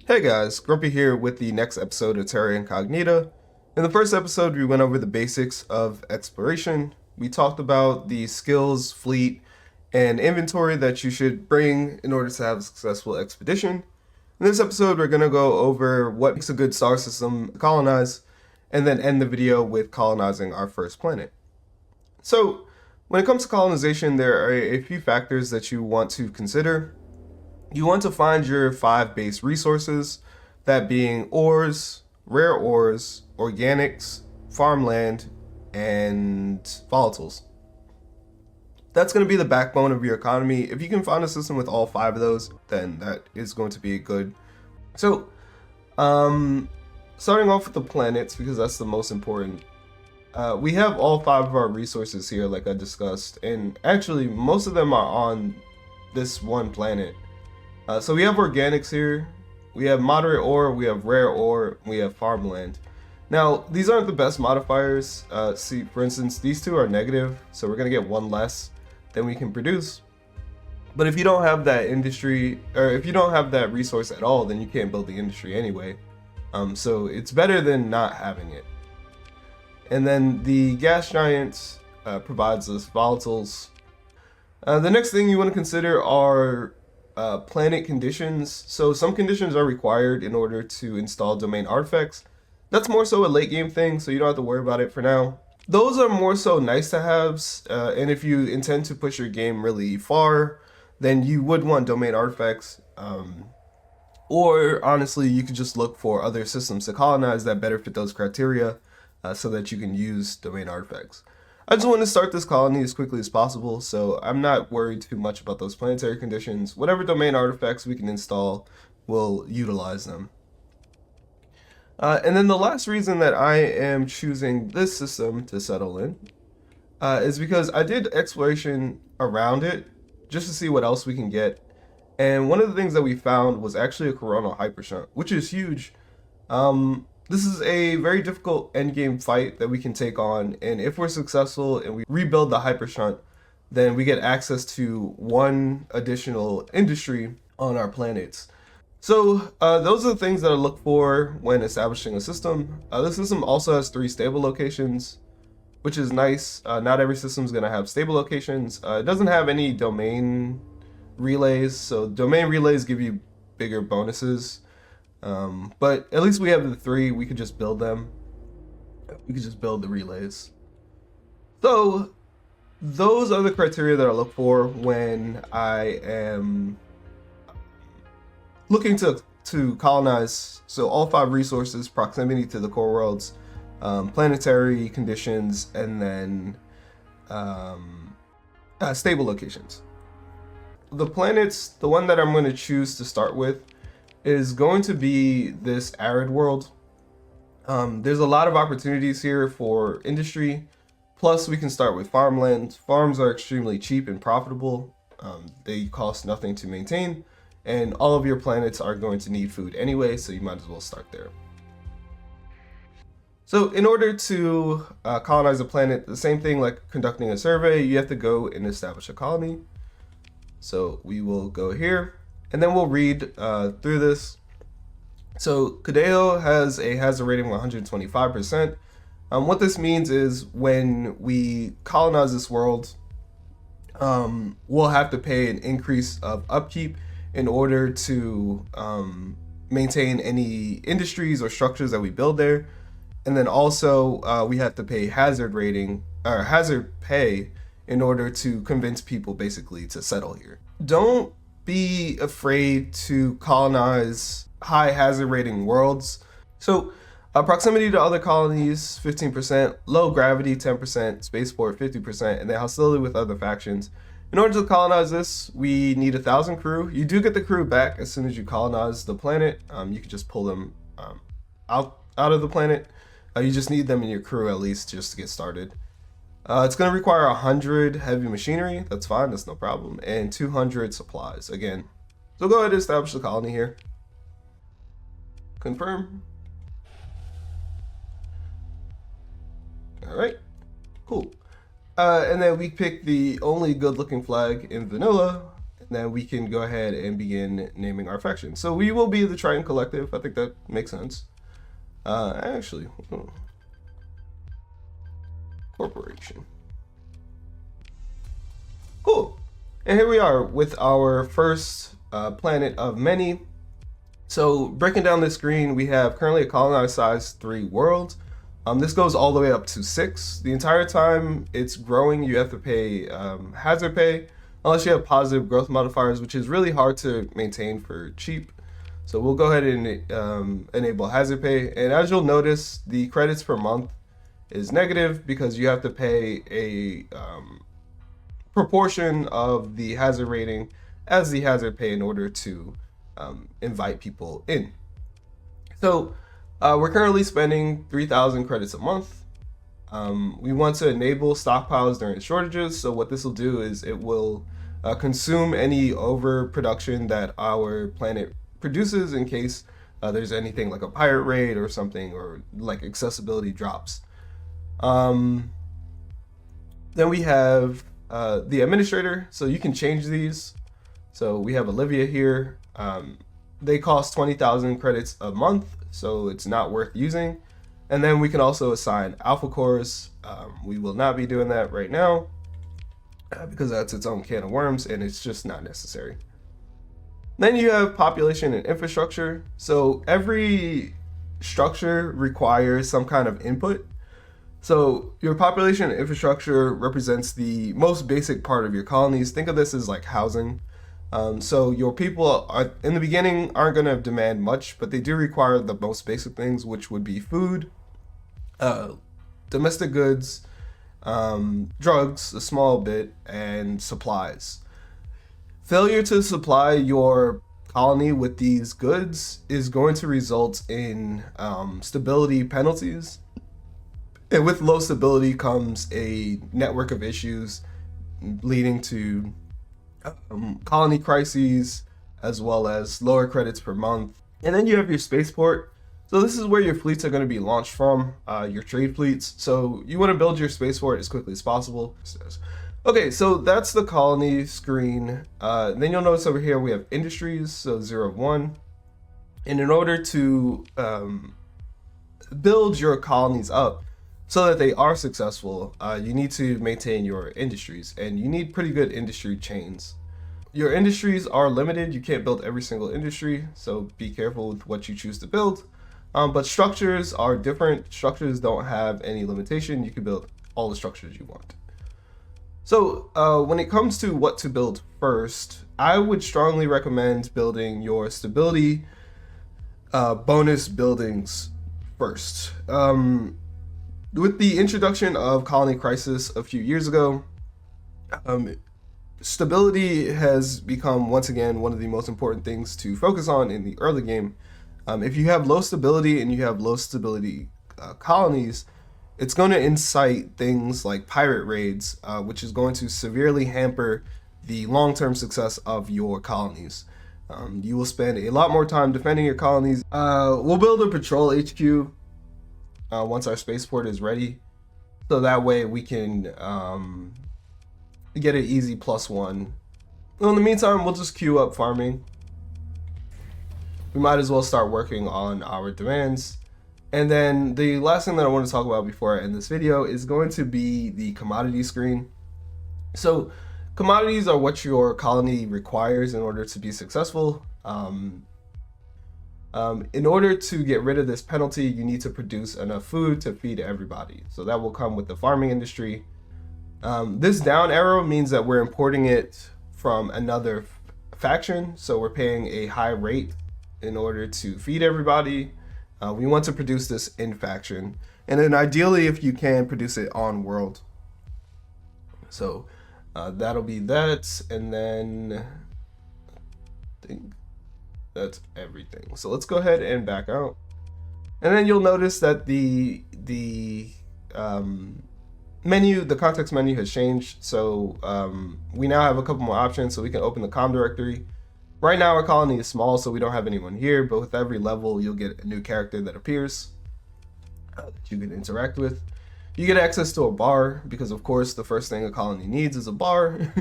Hey guys, Grumpy here with the next episode of Terra Incognita. In the first episode, we went over the basics of exploration. We talked about the skills, fleet, and inventory that you should bring in order to have a successful expedition. In this episode, we're going to go over what makes a good star system colonize, and then end the video with colonizing our first planet. So, when it comes to colonization, there are a few factors that you want to consider. You want to find your 5 base resources, that being ores, rare ores, organics, farmland, and volatiles. That's going to be the backbone of your economy. If you can find a system with all 5 of those, then that is going to be good. So, starting off with the planets, because that's the most important. We have all 5 of our resources here, like I discussed, and actually most of them are on this one planet. So we have organics here, we have moderate ore, we have rare ore, we have farmland. Now, these aren't the best modifiers. See, for instance, these 2 are negative, so we're going to get 1 less than we can produce. But if you don't have that industry, or if you don't have that resource at all, then you can't build the industry anyway. So it's better than not having it. And then the gas giant provides us volatiles. The next thing you want to consider are planet conditions. So some conditions are required in order to install domain artifacts. That's more so a late game thing, so you don't have to worry about it for now. Those are more so nice to haves, and if you intend to push your game really far, then you would want domain artifacts. Or honestly, you could just look for other systems to colonize that better fit those criteria, so that you can use domain artifacts. I just want to start this colony as quickly as possible, so I'm not worried too much about those planetary conditions. Whatever domain artifacts we can install, we'll utilize them. And then the last reason that I am choosing this system to settle in is because I did exploration around it just to see what else we can get. And one of the things that we found was actually a coronal hypershunt, which is huge. This is a very difficult endgame fight that we can take on, and if we're successful and we rebuild the hypershunt, then we get access to 1 additional industry on our planets. So those are the things that I look for when establishing a system. This system also has 3 stable locations, which is nice. Not every system is going to have stable locations. It doesn't have any domain relays, so domain relays give you bigger bonuses. But at least we have the 3, we could just build them. We could just build the relays. So, those are the criteria that I look for when I am looking to colonize. So all 5 resources, proximity to the core worlds, planetary conditions, and then stable locations. The planets, the one that I'm going to choose to start with, is going to be this arid world. There's a lot of opportunities here for industry. Plus, we can start with farmland. Farms are extremely cheap and profitable. They cost nothing to maintain, and all of your planets are going to need food anyway, so you might as well start there. So in order to colonize a planet, the same thing like conducting a survey, you have to go and establish a colony. So we will go here. And then we'll read through this. So Cudeo has a hazard rating of 125%. What this means is when we colonize this world, we'll have to pay an increase of upkeep in order to maintain any industries or structures that we build there. And then also we have to pay hazard rating or hazard pay in order to convince people basically to settle here. Don't be afraid to colonize high hazard rating worlds. So proximity to other colonies 15%, low gravity 10%, spaceport 50%, and then hostility with other factions. In order to colonize this, we need 1,000 crew. You do get the crew back as soon as you colonize the planet. You can just pull them out of the planet. You just need them in your crew at least just to get started. It's going to require 100 heavy machinery. That's fine. That's no problem. And 200 supplies again. So go ahead and establish the colony here. Confirm. All right. Cool. And then we pick the only good looking flag in vanilla. And then we can go ahead and begin naming our faction. So we will be the Triton Collective. I think that makes sense. Actually, corporation. Cool. And here we are with our first planet of many. So breaking down the screen, we have currently a colonized size 3 world. This goes all the way up to 6. The entire time it's growing, you have to pay hazard pay, unless you have positive growth modifiers, which is really hard to maintain for cheap. So we'll go ahead and enable hazard pay. And as you'll notice, the credits per month is negative because you have to pay a proportion of the hazard rating as the hazard pay in order to invite people in. So we're currently spending 3,000 credits a month. We want to enable stockpiles during shortages. So what this will do is it will consume any overproduction that our planet produces in case there's anything like a pirate raid or something, or like accessibility drops. Then we have the administrator, so you can change these. So we have Olivia here. They cost 20,000 credits a month, so it's not worth using. And then we can also assign alpha cores. We will not be doing that right now because that's its own can of worms and it's just not necessary. Then you have population and infrastructure. So every structure requires some kind of input. So your population and infrastructure represents the most basic part of your colonies. Think of this as like housing. So your people are, in the beginning, aren't going to demand much, but they do require the most basic things, which would be food, domestic goods, drugs, a small bit, and supplies. Failure to supply your colony with these goods is going to result in stability penalties. And with low stability comes a network of issues leading to colony crises, as well as lower credits per month. And then you have your spaceport. So this is where your fleets are going to be launched from, your trade fleets. So you want to build your spaceport as quickly as possible. Okay, so that's the colony screen. Then you'll notice over here we have industries, so 0 of 1. And in order to build your colonies up so that they are successful, you need to maintain your industries, and you need pretty good industry chains. Your industries are limited. You can't build every single industry, so be careful with what you choose to build. But structures are different. Structures don't have any limitation. You can build all the structures you want. So when it comes to what to build first, I would strongly recommend building your stability bonus buildings first. With the introduction of Colony Crisis a few years ago, stability has become once again one of the most important things to focus on in the early game. If you have low stability and you have low stability colonies, it's going to incite things like pirate raids, which is going to severely hamper the long-term success of your colonies. You will spend a lot more time defending your colonies. We'll build a patrol HQ once our spaceport is ready, so that way we can get an easy +1. Well, in the meantime, we'll just queue up farming. We might as well start working on our demands. And then the last thing that I want to talk about before I end this video is going to be the commodity screen. So commodities are what your colony requires in order to be successful. In order to get rid of this penalty, you need to produce enough food to feed everybody. So that will come with the farming industry. This down arrow means that we're importing it from another faction. So we're paying a high rate in order to feed everybody. We want to produce this in faction. And then ideally, if you can, produce it on world. So that'll be that. And then I think that's everything. So let's go ahead and back out. And then you'll notice that the menu, the context menu has changed. So we now have a couple more options. So we can open the com directory. Right now our colony is small, so we don't have anyone here, but with every level you'll get a new character that appears that you can interact with. You get access to a bar because of course the first thing a colony needs is a bar.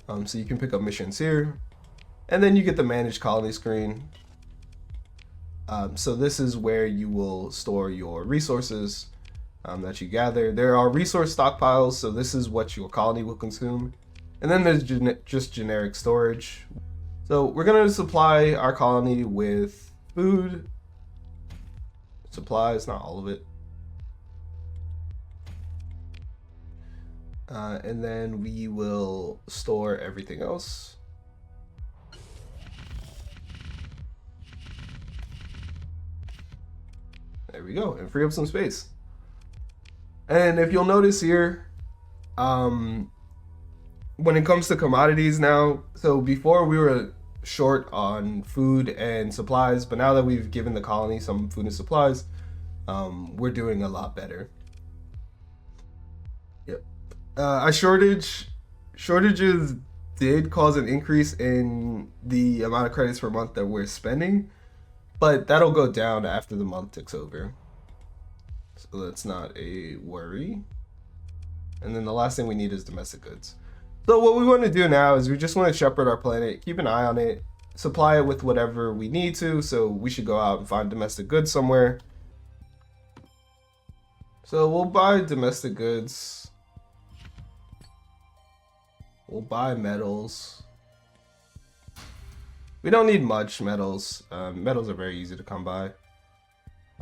So you can pick up missions here, and then you get the manage colony screen. So this is where you will store your resources that you gather. There are resource stockpiles, so this is what your colony will consume. And then there's just generic storage. So we're going to supply our colony with food, supplies, not all of it. And then we will store everything else. There we go, and free up some space. And if you'll notice here, when it comes to commodities now, so before we were short on food and supplies, but now that we've given the colony some food and supplies, we're doing a lot better. Yep. Shortages did cause an increase in the amount of credits per month that we're spending, but that'll go down after the month ticks over. So that's not a worry. And then the last thing we need is domestic goods. So what we want to do now is we just want to shepherd our planet, keep an eye on it, supply it with whatever we need to. So we should go out and find domestic goods somewhere. So we'll buy domestic goods. We'll buy metals. We don't need much metals. Metals are very easy to come by.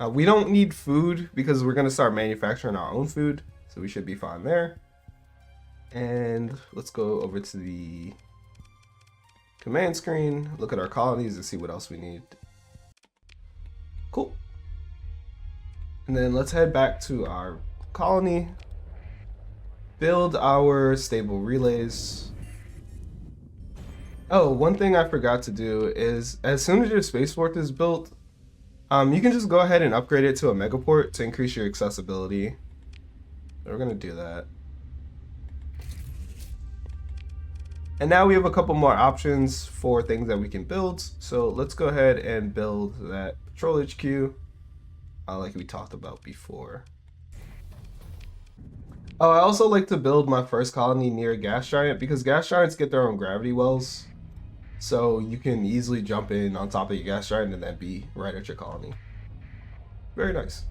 We don't need food because we're going to start manufacturing our own food. So we should be fine there. And let's go over to the command screen, look at our colonies and see what else we need. Cool. And then let's head back to our colony, build our stable relays. Oh, one thing I forgot to do is as soon as your spaceport is built, you can just go ahead and upgrade it to a megaport to increase your accessibility. So we're gonna do that. And now we have a couple more options for things that we can build. So let's go ahead and build that patrol HQ, like we talked about before. Oh, I also like to build my first colony near a gas giant because gas giants get their own gravity wells. So you can easily jump in on top of your gas giant and then be right at your colony. Very nice.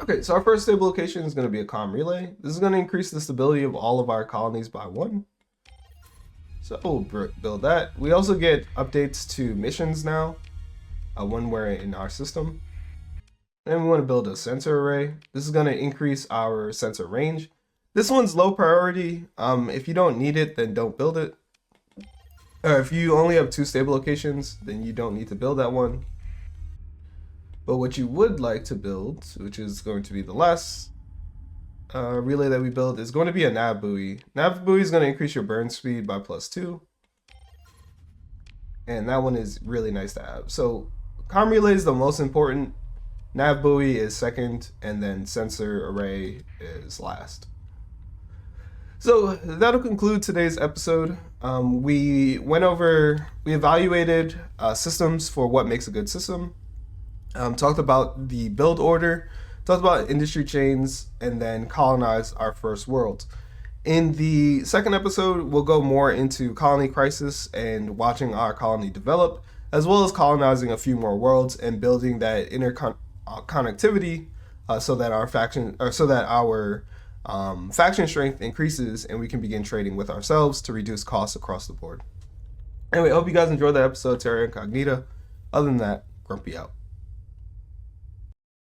Okay, so our first stable location is going to be a comm relay. This is going to increase the stability of all of our colonies by 1. So we'll build that. We also get updates to missions now when we're in our system. And we want to build a sensor array. This is going to increase our sensor range. This one's low priority. If you don't need it, then don't build it. If you only have 2 stable locations, then you don't need to build that one. But what you would like to build, which is going to be the last relay that we build, is going to be a nav buoy. Nav buoy is going to increase your burn speed by +2. And that one is really nice to have. So comm relay is the most important. Nav buoy is second, and then sensor array is last. So that'll conclude today's episode. We evaluated systems for what makes a good system. Talked about the build order, talked about industry chains, and then colonize our first world. In the second episode, we'll go more into colony crisis and watching our colony develop, as well as colonizing a few more worlds and building that interconnectivity so that our faction strength increases and we can begin trading with ourselves to reduce costs across the board. Anyway, I hope you guys enjoyed that episode, Terra Incognita. Other than that, Grumpy out.